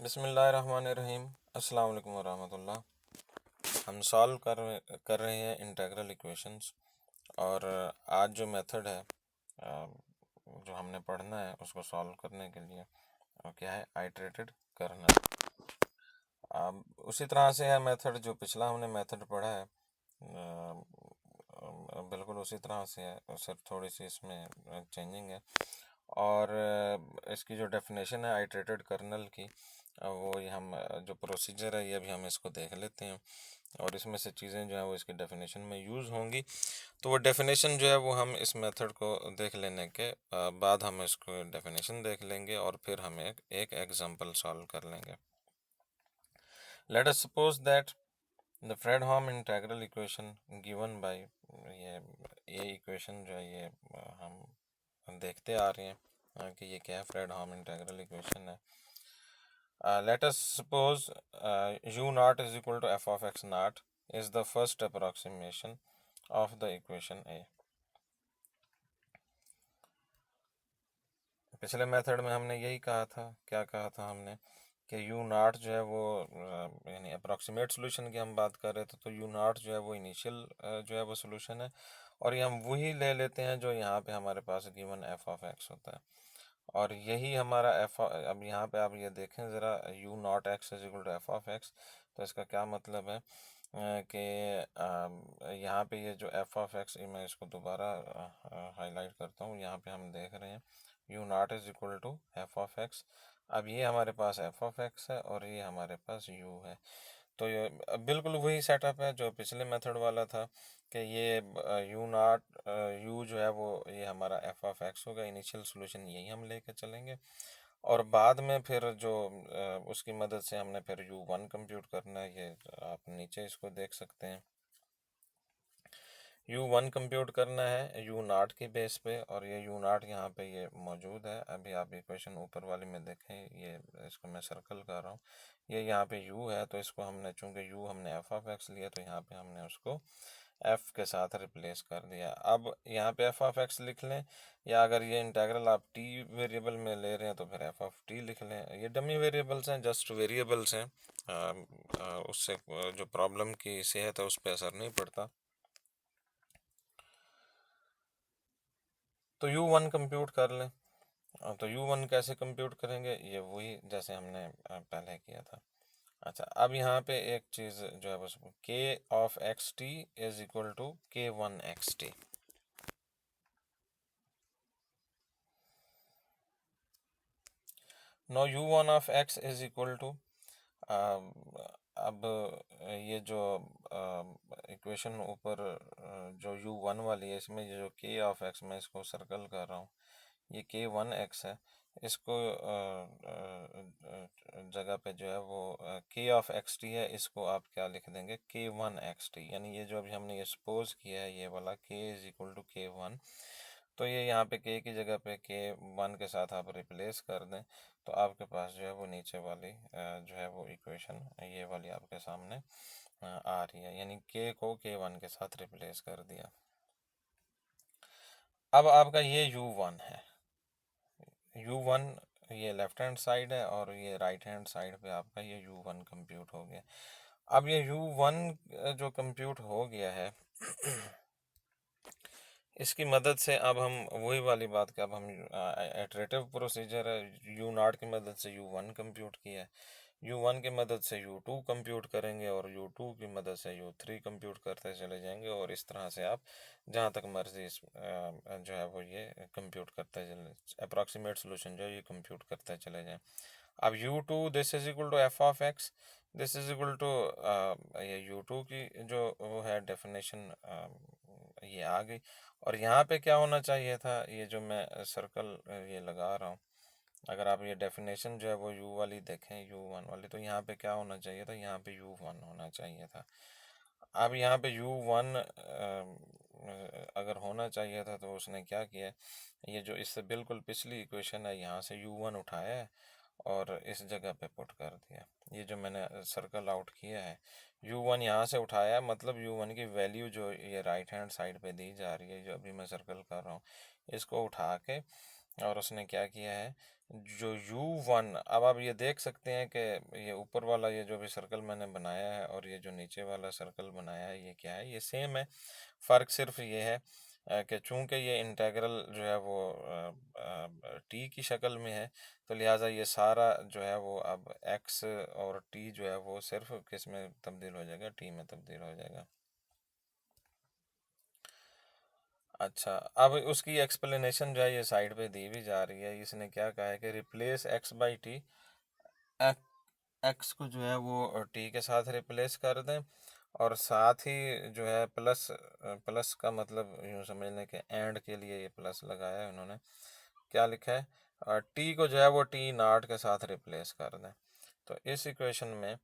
बिस्मिल्लाहिर्रहमानिर्रहीम। अस्सलाम वालेकुम वरहमतुल्लाह। हम सॉल्व कर रहे हैं इंटेग्रल इक्वेशंस। और आज जो मेथड है जो हमने पढ़ना है उसको सॉल्व करने के लिए वो क्या है, आइटरेटेड कर्नल। अब उसी तरह से है मेथड जो पिछला हमने मेथड पढ़ा है, बिल्कुल उसी तरह से है, सिर्फ थोड़ी सी इसमें चेंजिंग है। और इसकी जो डेफिनेशन है आइटरेटेड कर्नल की, वो ये हम जो प्रोसीजर है ये भी हम इसको देख लेते हैं। और इसमें से चीज़ें जो है वो इसकी डेफिनेशन में यूज़ होंगी। तो वो डेफिनेशन जो है वो हम इस मेथड को देख लेने के बाद हम इसको डेफिनेशन देख लेंगे और फिर हम एक एग्जांपल सॉल्व कर लेंगे। Let us suppose that the Fredholm integral equation given by, ये इक्वेशन जो है ये हम देखते आ रहे हैं कि ये क्या है, फ्रेडहोम इंटीग्रल इक्वेशन है। Let us suppose u naught is equal to f of x naught is the first approximation of the equation A. पिछले मेथड में हमने यही कहा था, क्या कहा था हमने कि u naught जो है वो यानी अप्रॉक्सीमेट सोल्यूशन की हम बात कर रहे थे, तो u naught जो है वो इनिशियल जो है वो सोल्यूशन है। और ये हम वही ले लेते हैं जो यहाँ पे हमारे पास गिवन f of x होता है। और यही हमारा अब यहाँ पे आप ये देखें ज़रा, u naught x is equal to F of x। तो इसका क्या मतलब है कि यहाँ पे ये जो f ऑफ x, मैं इसको दोबारा हाईलाइट करता हूँ। यहाँ पे हम देख रहे हैं u naught is equal to F of x। अब ये हमारे पास f ऑफ x है और ये हमारे पास u है। तो ये बिल्कुल वही सेटअप है जो पिछले मेथड वाला था कि ये u नॉट u जो है वो ये हमारा f ऑफ x होगा। इनिशियल सोल्यूशन यही हम लेके चलेंगे और बाद में फिर जो उसकी मदद से हमने फिर u1 कंप्यूट करना है। ये आप नीचे इसको देख सकते हैं, u1 कंप्यूट करना है u नॉट की बेस पे। और ये u नॉट यहाँ पे ये मौजूद है। अभी आप इक्वेशन ऊपर वाली में देखें, ये इसको मैं सर्कल कर रहा हूँ, ये यहाँ पे u है। तो इसको हमने, चूंकि u हमने f ऑफ x लिया, तो यहाँ पे हमने उसको f के साथ रिप्लेस कर दिया। अब यहाँ पे f ऑफ x लिख लें, या अगर ये इंटेग्रल आप t वेरिएबल में ले रहे हैं तो फिर f ऑफ t लिख लें। ये डमी वेरिएबल्स हैं, जस्ट वेरिएबल्स हैं, उससे जो प्रॉब्लम की सेहत है उस पर असर नहीं पड़ता। तो u1 कंप्यूट कर लें। तो u1 कैसे कंप्यूट करेंगे, ये वही जैसे हमने पहले किया था। अच्छा, अब यहाँ पे एक चीज़ जो है बस, k of X T is equal to k1 X T. No u1 of x is equal to, अब ये जो इक्वेशन ऊपर जो u1 वाली है, इसमें ये जो k ऑफ x, मैं इसको सर्कल कर रहा हूँ, ये k1 x है। इसको जगह पे जो है वो k ऑफ एक्स टी है, इसको आप क्या लिख देंगे, k1 एक्स टी। यानी ये जो अभी हमने ये सपोज किया है, ये वाला k is equal to k1, तो ये यहाँ पे k की जगह पे k1 के साथ आप रिप्लेस कर दें, तो आपके पास जो है वो नीचे वाली जो है वो इक्वेशन ये वाली आपके सामने आ रही है। यानी k को k1 के साथ रिप्लेस कर दिया। अब आपका ये u1 है, u1 ये लेफ्ट हैंड साइड है और ये राइट हैंड साइड पे आपका ये u1 कंप्यूट हो गया। अब ये u1 जो कंप्यूट हो गया है इसकी मदद से अब हम वही वाली बात कि अब हम इटरेटिव प्रोसीजर है, u नॉट की मदद से u1 कंप्यूट किया है, u1 की मदद से u2 कंप्यूट करेंगे और u2 की मदद से u3 कंप्यूट करते चले जाएंगे। और इस तरह से आप जहाँ तक मर्जी जो है वो ये कंप्यूट करते चले, अप्रॉक्सीमेट सोल्यूशन जो है ये कंप्यूट करते चले जाएं। अब u2 this is equal to f of x, this is equal to ये u2 की जो वो है डेफिनेशन ये आ गई। और यहाँ पे क्या होना चाहिए था, ये जो मैं सर्कल ये लगा रहा हूँ, अगर आप ये डेफिनेशन जो है वो u वाली देखें, u1 वाली, तो यहाँ पे क्या होना चाहिए था, यहाँ पे u1 होना चाहिए था। अब यहाँ पे u1 अगर होना चाहिए था तो उसने क्या किया, ये जो इससे बिल्कुल पिछली इक्वेशन है यहाँ से u1 उठाया है और इस जगह पे पुट कर दिया। ये जो मैंने सर्कल आउट किया है, u1 यहाँ से उठाया है, मतलब u1 की वैल्यू जो ये राइट हैंड साइड पे दी जा रही है, जो अभी मैं सर्कल कर रहा हूँ, इसको उठा के और उसने क्या किया है, जो U1, अब आप ये देख सकते हैं कि ये ऊपर वाला ये जो भी सर्कल मैंने बनाया है और ये जो नीचे वाला सर्कल बनाया है, ये क्या है, ये सेम है। फ़र्क सिर्फ ये है कि चूंकि ये इंटेग्रल जो है वो टी की शक्ल में है, तो लिहाजा ये सारा जो है वो अब x और t जो है वो सिर्फ किस में तब्दील हो जाएगा, t में तब्दील हो जाएगा। अच्छा, अब उसकी एक्सप्लेनेशन जो है ये साइड पे दी भी जा रही है। इसने क्या कहा है कि replace x by T, x को जो है वो टी के साथ रिप्लेस कर दें, और साथ ही जो है प्लस, प्लस का मतलब यूँ समझ लें कि एंड के लिए ये प्लस लगाया है उन्होंने। क्या लिखा है, टी को जो है वो टी नॉट के साथ रिप्लेस कर दें। तो इस इक्वेशन में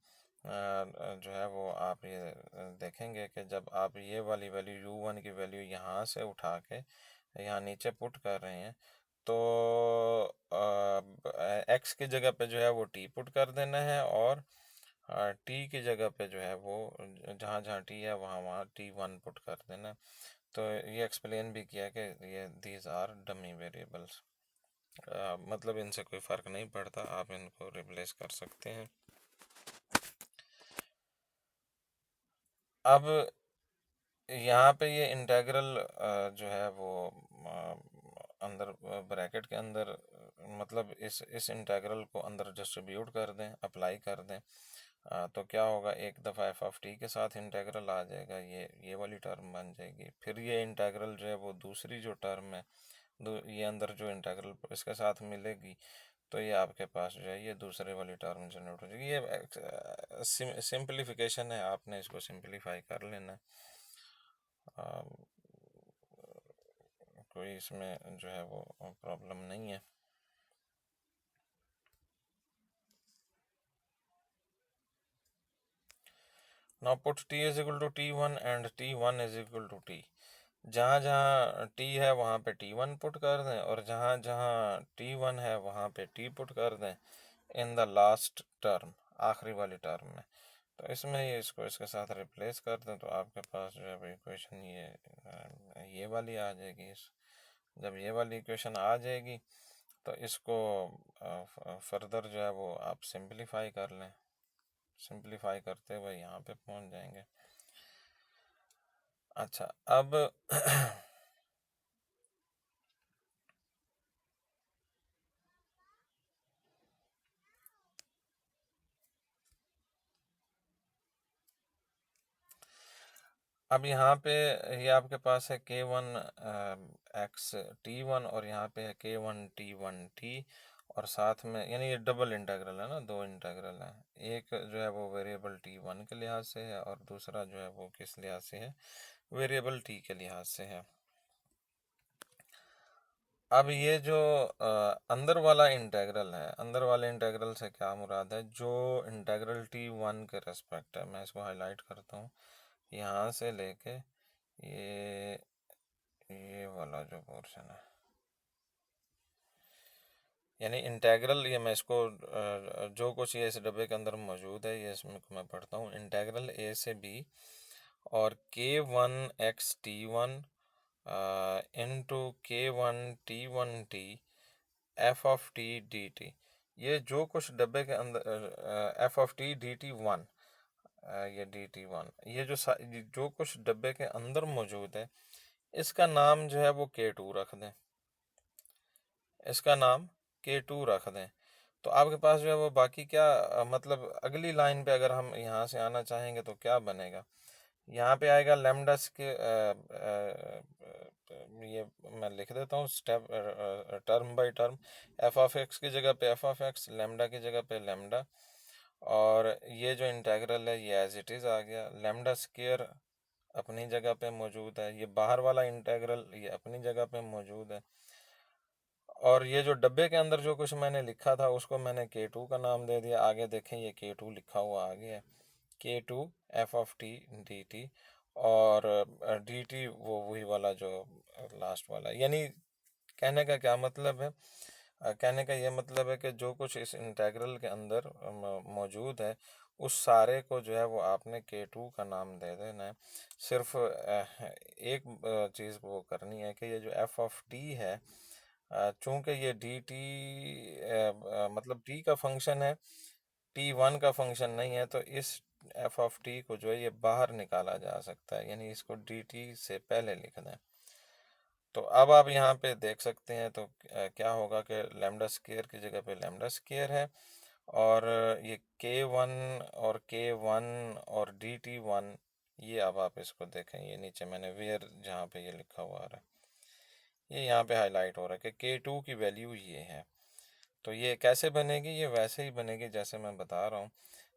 जो है वो आप ये देखेंगे कि जब आप ये वाली वैल्यू U1 की वैल्यू यहाँ से उठा के यहाँ नीचे पुट कर रहे हैं, तो एक्स की जगह पे जो है वो टी पुट कर देना है, और टी की जगह पे जो है वो जहाँ जहाँ टी है वहाँ वहाँ T1 पुट कर देना। तो ये एक्सप्लेन भी किया कि ये दीज आर डमी वेरिएबल्स, मतलब इनसे कोई फ़र्क नहीं पड़ता, आप इनको रिप्लेस कर सकते हैं। अब यहाँ पे ये इंटेग्रल जो है वो अंदर ब्रैकेट के अंदर, मतलब इस इंटेग्रल को अंदर डिस्ट्रीब्यूट कर दें, अप्लाई कर दें, तो क्या होगा, एक दफ़ा एफ ऑफ टी के साथ इंटेग्रल आ जाएगा, ये वाली टर्म बन जाएगी। फिर ये इंटेग्रल जो है वो दूसरी जो टर्म है, ये अंदर जो इंटेग्रल इसके साथ मिलेगी, तो ये आपके पास जो है ये दूसरे वाली टर्म जनरेट हो जाएगी। ये सिंप्लीफिकेशन है, आपने इसको सिंप्लीफाई कर लेना है। कोई इसमें जो है वो प्रॉब्लम नहीं है। Now put t is equal to T1 and T1 is equal to T। जहाँ जहाँ t है वहाँ पे T1 पुट कर दें, और जहाँ जहाँ T1 है वहाँ पे t पुट कर दें इन द लास्ट टर्म, आखिरी वाली टर्म में। तो इसमें ये इसको इसके साथ रिप्लेस कर दें, तो आपके पास जो है इक्वेशन ये वाली आ जाएगी। जब ये वाली इक्वेशन आ जाएगी तो इसको फर्दर जो है वो आप सिंप्लीफाई कर लें, सिंप्लीफाई करते हुए यहाँ पे पहुँच जाएंगे। अच्छा, अब अब यहाँ पे ये आपके पास है K1 एक्स T1, और यहाँ पे है K1 T1 T, और साथ में यानी ये डबल इंटीग्रल है ना, दो इंटीग्रल है, एक जो है वो वेरिएबल T1 के लिहाज से है और दूसरा जो है वो किस लिहाज से है, वेरिएबल T के लिहाज से है। अब ये जो अंदर वाला इंटेग्रल है, अंदर वाले इंटेग्रल से क्या मुराद है, जो इंटेग्रल T1 के रेस्पेक्ट है, मैं इसको हाईलाइट करता हूँ, यहाँ से लेके ये ये वाला जो पोर्शन है, यानी इंटेग्रल, ये मैं इसको जो कुछ ये इस डब्बे के अंदर मौजूद है ये इसमें मैं पढ़ता हूँ, इंटेग्रल ए से बी और K1 x T1 into K1 T1 T F of T D T, ये जो कुछ डब्बे के अंदर F of T D T one, ये डी टी वन, ये जो कुछ डब्बे के अंदर मौजूद है, इसका नाम जो है वो K2 रख दें, इसका नाम K2 रख दें। तो आपके पास जो है वो बाकी क्या मतलब अगली लाइन पे अगर हम यहाँ से आना चाहेंगे तो क्या बनेगा, यहाँ पे आएगा लेमडस के ये मैं लिख देता हूँ step term by term, F of x की जगह पे एफ ऑफ एक्स, लेमडा की जगह पे लेमडा, और ये जो इंटेग्रल है ये एज इट इज़ आ गया, लेमडा स्क्वायर अपनी जगह पे मौजूद है, ये बाहर वाला इंटेग्रल ये अपनी जगह पे मौजूद है, और ये जो डब्बे के अंदर जो कुछ मैंने लिखा था उसको मैंने K2 का नाम दे दिया। आगे देखें ये K2 लिखा हुआ आ गया है, K2 F of T D T, और डी टी वो वही वाला जो लास्ट वाला, यानी कहने का क्या मतलब है, कहने का ये मतलब है कि जो कुछ इस इंटेग्रल के अंदर मौजूद है उस सारे को जो है वो आपने K2 का नाम दे देना है। सिर्फ एक चीज़ वो करनी है कि ये जो एफ ऑफ टी है चूंकि ये डी टी मतलब टी का फंक्शन है, टी वन का फंक्शन नहीं है, तो इस एफ ऑफ टी को जो है ये बाहर निकाला जा सकता है, यानी इसको डी टी से पहले लिख दें। तो अब आप यहाँ पे देख सकते हैं, तो क्या होगा कि लैम्डा स्क्वायर की जगह पे लैम्डा स्क्वायर है, और ये के वन और के वन और डी टी वन, ये अब आप इसको देखें, ये नीचे मैंने वेयर जहाँ पे ये लिखा हुआ आ रहा है, ये यहाँ पे हाईलाइट हो रहा है कि के टू की वैल्यू ये है। तो ये कैसे बनेगी? ये वैसे ही बनेगी जैसे मैं बता रहा हूँ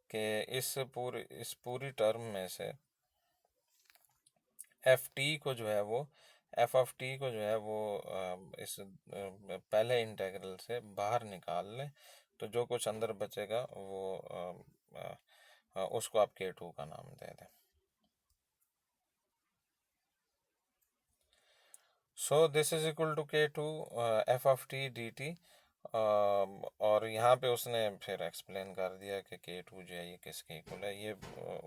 कि इस पूरी टर्म में से एफ टी को जो है वो एफ ऑफ टी को जो है वो इस पहले इंटीग्रल से बाहर निकाल लें, तो जो कुछ अंदर बचेगा वो उसको आप के टू का नाम दे दें। So this is equal to K two F of T D T, और यहाँ पे उसने फिर एक्सप्लेन कर दिया कि के टू जो है ये किसके इक्वल है। ये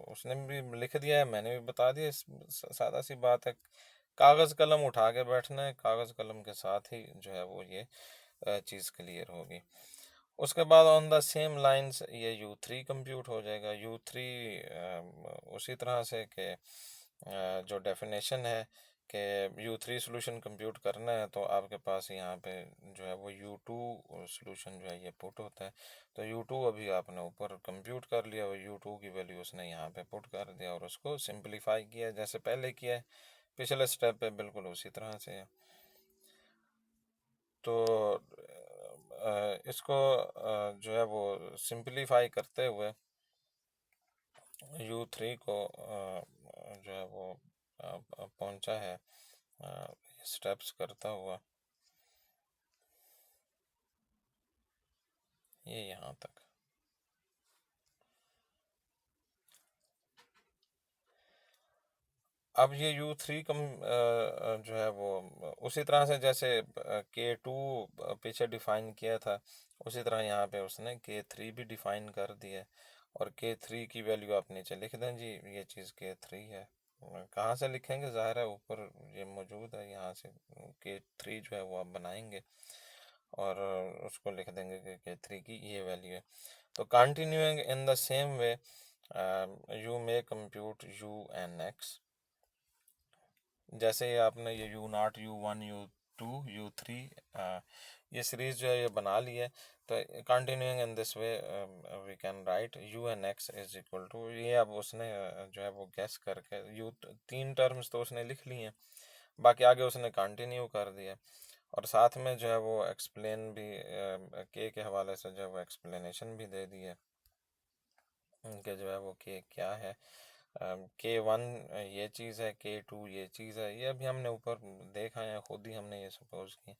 उसने भी लिख दिया है, मैंने भी बता दिया, सादा सी बात है। कागज़ कलम उठा के बैठना है, कागज़ कलम के साथ ही जो है वो ये चीज़ क्लियर होगी। उसके बाद ऑन द सेम लाइंस ये यू थ्री कंप्यूट हो जाएगा। यू थ्री उसी तरह से कि जो डेफिनेशन है कि यू थ्री सोल्यूशन कंप्यूट करना है, तो आपके पास यहाँ पे जो है वो यू टू सोल्यूशन जो है ये पुट होता है। तो यू टू अभी आपने ऊपर कंप्यूट कर लिया, और यू टू की वैल्यू उसने यहाँ पे पुट कर दिया और उसको सिंप्लीफाई किया जैसे पहले किया है, पिछले स्टेप पे बिल्कुल उसी तरह से है। तो इसको जो है वो सिंप्लीफाई करते हुए यू थ्री को जो है वो पहुंचा है स्टेप्स करता हुआ ये यहाँ तक। अब ये यू थ्री कम जो है वो उसी तरह से जैसे के टू पीछे डिफाइन किया था, उसी तरह यहाँ पे उसने के थ्री भी डिफाइन कर दिया है, और के थ्री की वैल्यू आप नीचे लिख दें जी, ये चीज़ के थ्री है। कहाँ से लिखेंगे? ज़ाहिर है ऊपर ये मौजूद है, यहाँ से के थ्री जो है वो आप बनाएंगे और उसको लिख देंगे कि के थ्री की ये वैल्यू है। तो continuing in the same way you may compute U N X. जैसे ही आपने ये U naught, U one, U two, U three, ये सीरीज जो है ये बना ली है, तो continuing in this way we can write U N X is equal to, ये अब उसने जो है वो गैस करके यू तीन टर्म्स तो उसने लिख ली हैं, बाकी आगे उसने कंटिन्यू कर दिया, और साथ में जो है वो एक्सप्लेन भी के हवाले से जो है वो एक्सप्लेनेशन भी दे दी है कि जो है वो के क्या है। के वन ये चीज़ है, के टू ये चीज़ है, ये अभी हमने ऊपर देखा है, खुद ही हमने ये सपोज की,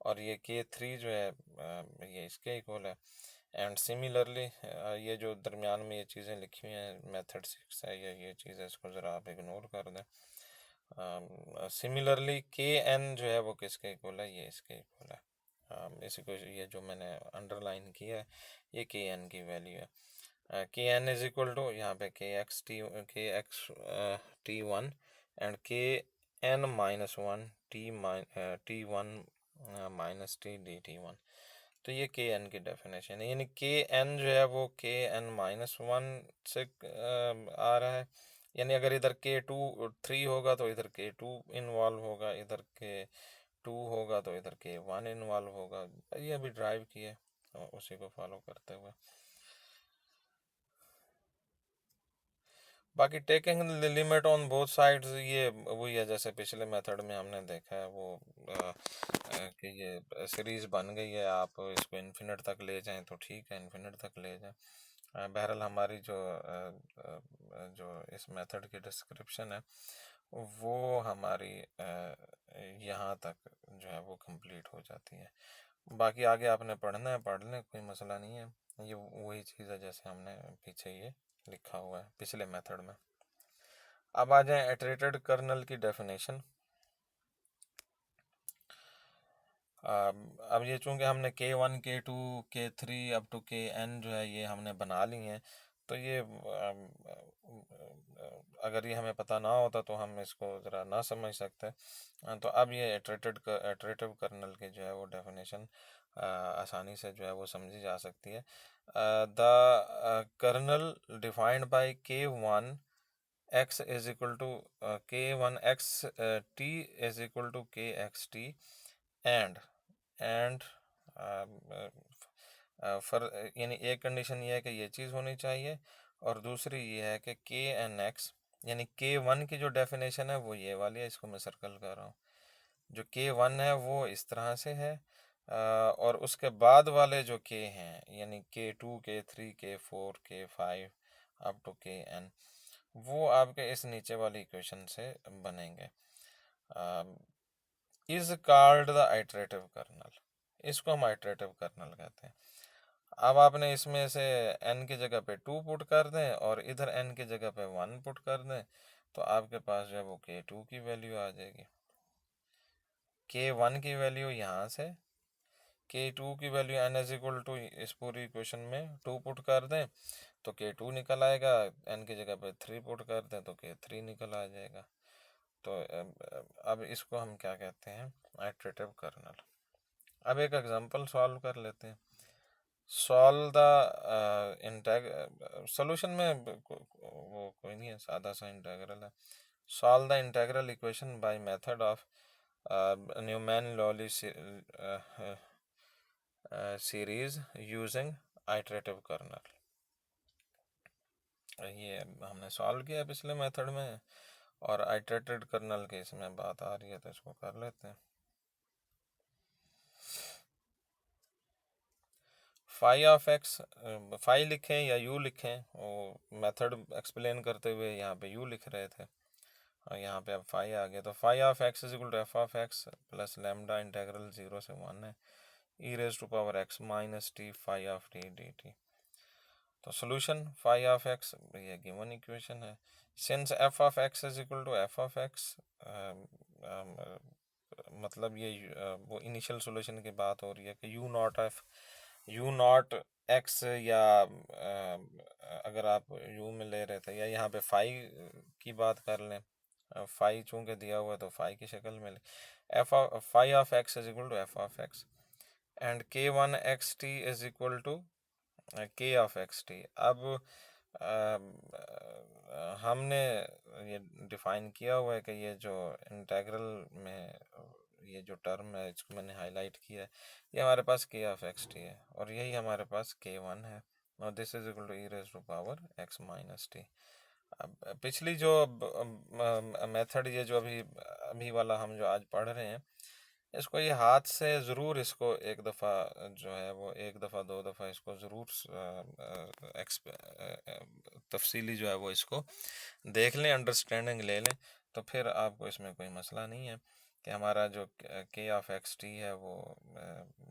और ये के थ्री जो है ये इसके इक्वल है। एंड सिमिलरली ये जो दरमियान में ये चीज़ें लिखी हुई हैं मेथड सिक्स है, ये चीज़ है, इसको ज़रा आप इग्नोर कर दें। सिमिलरली के एन जो है वो किसके इक्वल है? ये इसके इक्वल है। इसी को ये जो मैंने अंडरलाइन किया है ये के एन की वैल्यू है। के एन इज इक्वल टू यहाँ पे K X T one and K N minus one T one minus T D T one. तो ये के एन की डेफिनेशन है, यानी के एन जो है वो के एन माइनस वन से आ रहा है, यानी अगर इधर के टू थ्री होगा तो इधर के टू इन्वॉल्व होगा, इधर के टू होगा तो इधर के वन इन्वॉल्व होगा। ये अभी ड्राइव किए उसी को फॉलो करते हुए। बाकी taking the limit on both sides ये वही है जैसे पिछले मेथड में हमने देखा है वो कि ये सीरीज बन गई है, आप इसको इन्फिनिट तक ले जाएं तो ठीक है, इन्फिनिट तक ले जाएं। बहरहाल हमारी जो इस मेथड की डिस्क्रिप्शन है वो हमारी यहाँ तक जो है वो कंप्लीट हो जाती है। बाकी आगे आपने पढ़ना है पढ़ लें, कोई मसला नहीं है, ये वही चीज़ है जैसे हमने पीछे ये लिखा हुआ है पिछले मेथड में। अब आ जाए इटरेटेड कर्नल की डेफिनेशन। अब ये चूंकि हमने के वन, के टू, के थ्री अप टू के एन जो है ये हमने बना ली हैं, तो ये अगर ये हमें पता ना होता तो हम इसको ज़रा ना समझ सकते। तो अब ये इटरेटिव कर्नल की जो है वो डेफिनेशन आसानी से जो है वो समझी जा सकती है। The kernel defined by K1 x is equal to K1 x t is equal to K x t and फर यानी एक कंडीशन ये है कि ये चीज़ होनी चाहिए, और दूसरी ये है कि के एन एक्स, यानी K1 की जो डेफिनेशन है वो ये वाली है, इसको मैं सर्कल कर रहा हूँ। जो K1 है वो इस तरह से है, और उसके बाद वाले जो K हैं यानी K2 K3 K4 K5 up to Kn, वो आपके इस नीचे वाली इक्वेशन से बनेंगे। Is called the iterative kernel, इसको हम आइटरेटिव कर्नल कहते हैं। अब आपने इसमें से n की जगह पे 2 पुट कर दें और इधर n की जगह पे 1 पुट कर दें, तो आपके पास जो है वो K2 की वैल्यू आ जाएगी। K1 की वैल्यू यहाँ से, K2 की value n is equal to इस पूरी इक्वेशन में 2 पुट कर दें तो K2 निकल आएगा, n की जगह पे 3 पुट कर दें तो K3 निकल आ जाएगा। तो अब इसको हम क्या कहते हैं, आइटरेटिव कर्नल। अब एक एग्जांपल सॉल्व कर लेते हैं। सॉल्व द सोल्यूशन में वो कोई नहीं है, सादा सा इंटेग्रल है। Solve the integral equation by method of Neumann लॉली सीरीज यूजिंग आइटरेटिव कर्नल। ये हमने सॉल्व किया पिछले मेथड में, और आइटरेटेड कर्नल के इसमें बात आ रही है तो इसको कर लेते हैं। फाई ऑफ एक्स, फाई लिखें या यू लिखें, वो मेथड एक्सप्लेन करते हुए यहाँ पे यू लिख रहे थे और यहाँ पे अब फाई आ गया। तो phi of X is equal to F of X plus lambda integral 0 से 1 है E raise to power X minus T phi of T D T. तो सोल्यूशन फाई ऑफ एक्स, ये गिवन इक्वेशन है। Since F of X is equal to F of X, मतलब ये वो initial solution की बात हो रही है कि यू नॉट एक्स, या अगर आप यू में ले रहे थे, या यहाँ पे फाई की बात कर लें, फाई चूंकि दिया हुआ है तो फाई की शक्ल में ले, F phi of X is equal to F of X and K1 X T is equal to K of X T. अब हमने ये डिफाइन किया हुआ है कि ये जो इंटेग्रल में ये जो टर्म है इसको मैंने हाईलाइट किया है, ये हमारे पास K ऑफ एक्स टी है, और यही हमारे पास K1 है, और this is equal to E raise to power X minus T. अब पिछली जो मेथड, ये जो अभी अभी वाला हम जो आज पढ़ रहे हैं, इसको ये हाथ से ज़रूर इसको एक दफ़ा जो है वो एक दफ़ा दो दफ़ा इसको ज़रूर तफसीली जो है वो इसको देख लें, अंडरस्टैंडिंग ले लें, तो फिर आपको इसमें कोई मसला नहीं है कि हमारा जो K ऑफ एक्स टी है वो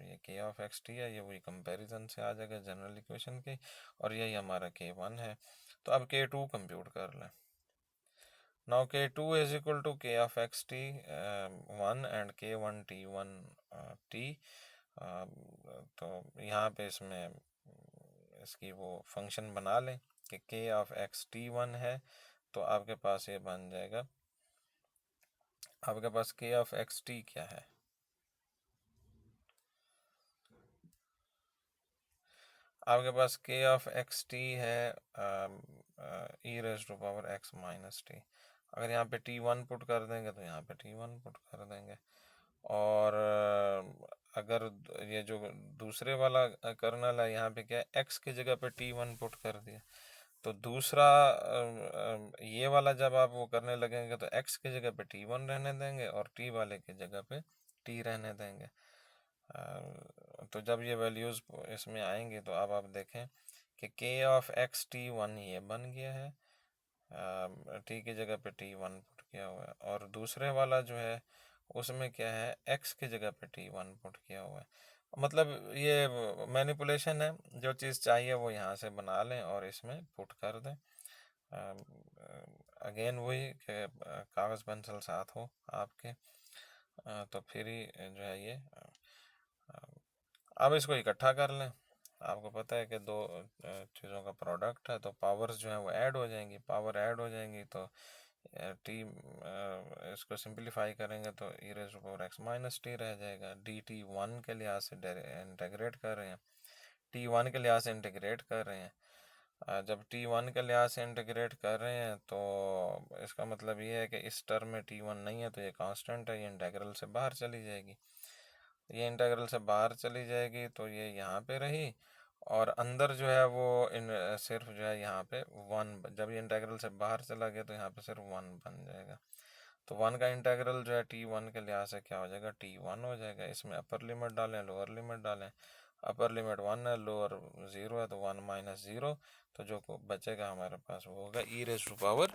ये K ऑफ एक्स टी है, ये वही कंपैरिजन से आ जाएगा जनरल इक्वेशन की, और यही हमारा K1 है। तो अब K2 कंप्यूट कर लें। Now K2 is equal to K of x t 1 and K1 t1 t। तो यहाँ पे इसमें इसकी वो फंक्शन बना लें कि K of x t1 है, तो आपके पास ये बन जाएगा, आपके पास K of x t क्या है, आपके पास K of x t है e raise to power x minus T. अगर यहाँ पे t1 पुट कर देंगे तो यहाँ पे t1 पुट कर देंगे, और अगर ये जो दूसरे वाला कर्नल है यहाँ पे क्या है, x की जगह पे t1 पुट कर दिया, तो दूसरा ये वाला जब आप वो करने लगेंगे तो x की जगह पे t1 रहने देंगे और t वाले की जगह पे t रहने देंगे। तो जब ये वैल्यूज़ इसमें आएंगे तो अब आप देखें कि K ऑफ एक्स t1 ये बन गया है, t की जगह पे t1 पुट किया हुआ है, और दूसरे वाला जो है उसमें क्या है, x की जगह पे t1 पुट किया हुआ है। मतलब ये मैनिपुलेशन है, जो चीज़ चाहिए वो यहाँ से बना लें और इसमें पुट कर दें। अगेन वही कि कागज़ पेंसिल साथ हो आपके, तो फिर ही जो है ये अब इसको इकट्ठा कर लें। आपको पता है कि दो चीज़ों का प्रोडक्ट है, तो पावर्स जो है वो ऐड हो जाएंगी, पावर ऐड हो जाएंगी, तो टी इसको सिंप्लीफाई करेंगे तो E raise to power X minus T रह जाएगा। डी टी वन के लिहाज से इंटीग्रेट कर रहे हैं, टी वन के लिहाज से इंटीग्रेट कर रहे हैं। जब टी वन के लिहाज से इंटीग्रेट कर रहे हैं तो इसका मतलब ये है कि इस टर्म में टी वन नहीं है, तो ये कांस्टेंट है, ये इंटीग्रल से बाहर चली जाएगी। ये इंटीग्रल से बाहर चली जाएगी तो ये यहाँ पे रही, और अंदर जो है वो इन सिर्फ जो है यहाँ पे वन, जब ये इंटीग्रल से बाहर चला गया तो यहाँ पे सिर्फ वन बन जाएगा। तो वन का इंटीग्रल जो है टी वन के लिहाज से क्या हो जाएगा, टी वन हो जाएगा। इसमें अपर लिमिट डालें, लोअर लिमिट डालें। अपर लिमिट वन है, लोअर ज़ीरो है, तो वन माइनस ज़ीरो, तो जो बचेगा हमारे पास वो होगा E raise to power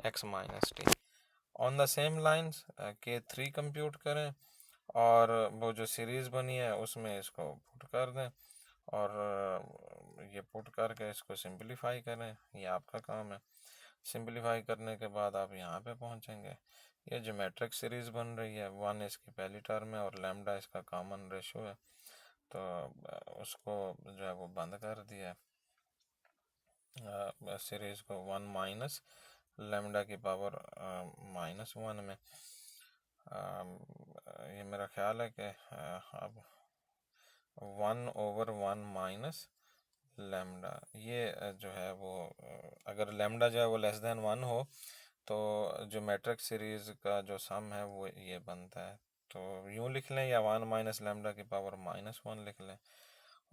X minus T. On the same lines K three compute करें, और वो जो सीरीज़ बनी है उसमें इसको पुट कर दें, और ये पुट करके इसको सिंपलीफाई करें, ये आपका काम है। सिंपलीफाई करने के बाद आप यहाँ पे पहुँचेंगे। ये ज्योमेट्रिक सीरीज़ बन रही है, वन इसकी पहली टर्म है और लैम्डा इसका कॉमन रेशो है, तो उसको जो है वो बंद कर दिया सीरीज़ को वन माइनस लैम्डा की पावर माइनस वन में। ये मेरा ख्याल है कि अब one over one minus lambda, ये जो है वो अगर लैम्डा जो है वो लेस देन वन हो तो जो मैट्रिक सीरीज़ का जो सम है वो ये बनता है। तो यूँ लिख लें, या वन माइनस लैम्डा की पावर माइनस वन लिख लें,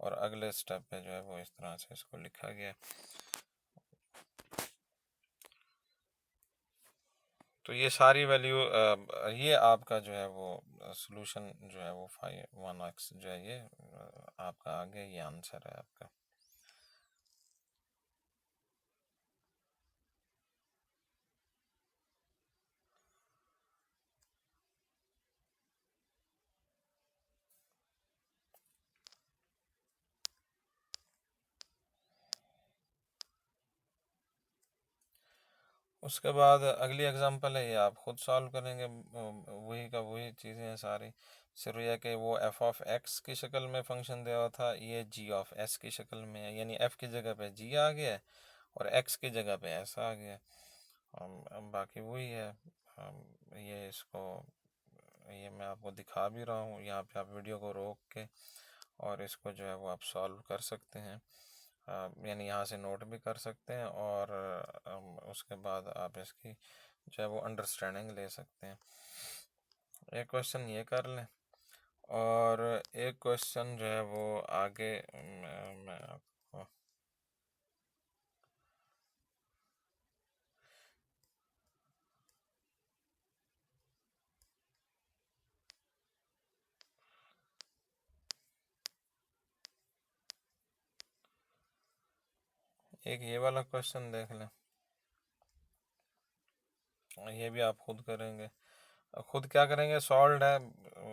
और अगले स्टेप पे जो है वो इस तरह से इसको लिखा गया। तो ये सारी वैल्यू, ये आपका जो है वो सॉल्यूशन जो है वो 1x जो है ये आपका आ गया, ये आंसर है आपका। उसके बाद अगली एग्जांपल है, ये आप खुद सॉल्व करेंगे, वही का वही चीज़ें हैं सारी। सिर्फ यह कि वो एफ ऑफ एक्स की शक्ल में फंक्शन दिया हुआ था, ये जी ऑफ एस की शक्ल में है, यानी एफ की जगह पे जी आ गया है और एक्स की जगह पे एस आ गया है। बाकी वही है। ये इसको, ये मैं आपको दिखा भी रहा हूँ, यहाँ पे आप वीडियो को रोक के और इसको जो है वो आप सॉल्व कर सकते हैं, यानी यहाँ से नोट भी कर सकते हैं, और उसके बाद आप इसकी जो है वो अंडरस्टैंडिंग ले सकते हैं। एक क्वेश्चन ये कर लें, और एक क्वेश्चन जो है वो आगे मैं आपको एक ये वाला क्वेश्चन देख लें, ये भी आप खुद करेंगे। खुद क्या करेंगे, सॉल्व है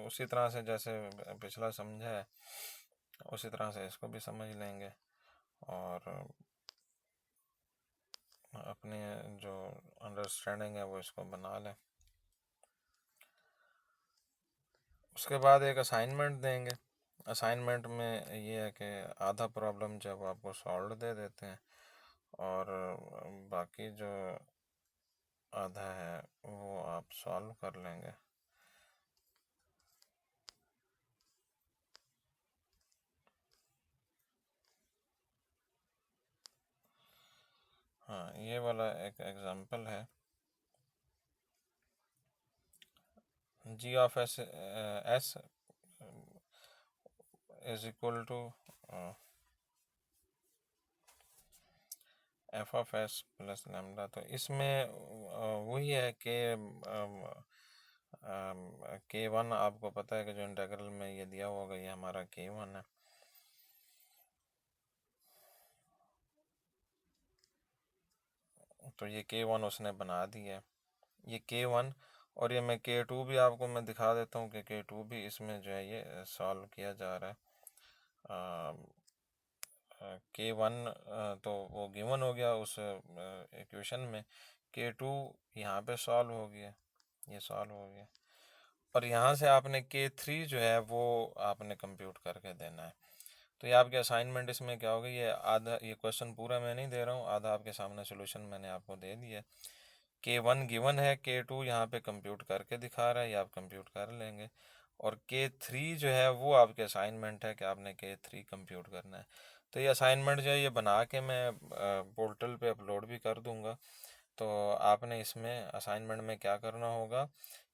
उसी तरह से जैसे पिछला समझा है, उसी तरह से इसको भी समझ लेंगे, और अपने जो अंडरस्टैंडिंग है वो इसको बना लें। उसके बाद एक असाइनमेंट देंगे। असाइनमेंट में ये है कि आधा प्रॉब्लम जब आपको सॉल्व दे देते हैं, और बाकी जो आधा है वो आप सॉल्व कर लेंगे। हाँ, ये वाला एक एग्जांपल है, G of S S is equal to F of S plus lambda. तो इसमें वही है कि के वन आपको पता है कि जो इंटीग्रल में ये दिया होगा ये हमारा के वन है। तो ये के वन उसने बना दिया है, ये के वन, और ये मैं के टू भी आपको मैं दिखा देता हूँ कि के टू भी इसमें जो है ये सॉल्व किया जा रहा है। के वन तो वो गिवन हो गया उस इक्वेशन में, के टू यहाँ पे सॉल्व हो गया, ये सॉल्व हो गया, और यहाँ से आपने के थ्री जो है वो आपने कंप्यूट करके देना है। तो ये आपके असाइनमेंट इसमें क्या होगा, ये आधा, ये क्वेश्चन पूरा मैं नहीं दे रहा हूँ, आधा आपके सामने सोल्यूशन मैंने आपको दे दिया। K1 गिवन है, K2 यहाँ पे कंप्यूट करके दिखा रहा है, ये आप कंप्यूट कर लेंगे। और K3 जो है वो आपके असाइनमेंट है कि आपने K3 कंप्यूट करना है। तो ये असाइनमेंट जो है ये बना के मैं पोर्टल पे अपलोड भी कर दूंगा। तो आपने इसमें असाइनमेंट में क्या करना होगा,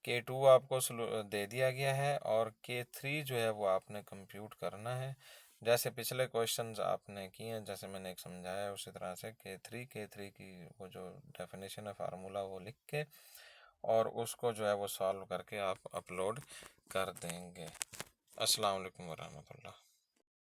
K2 आपको दे दिया गया है और K3 जो है वो आपने कंप्यूट करना है। जैसे पिछले क्वेश्चंस आपने किए हैं, जैसे मैंने एक समझाया उसी तरह से K3 की वो जो डेफिनेशन है, फार्मूला, वो लिख के और उसको जो है वो सॉल्व करके आप अपलोड कर देंगे। अस्सलाम वालेकुम वरहमतुल्लाह।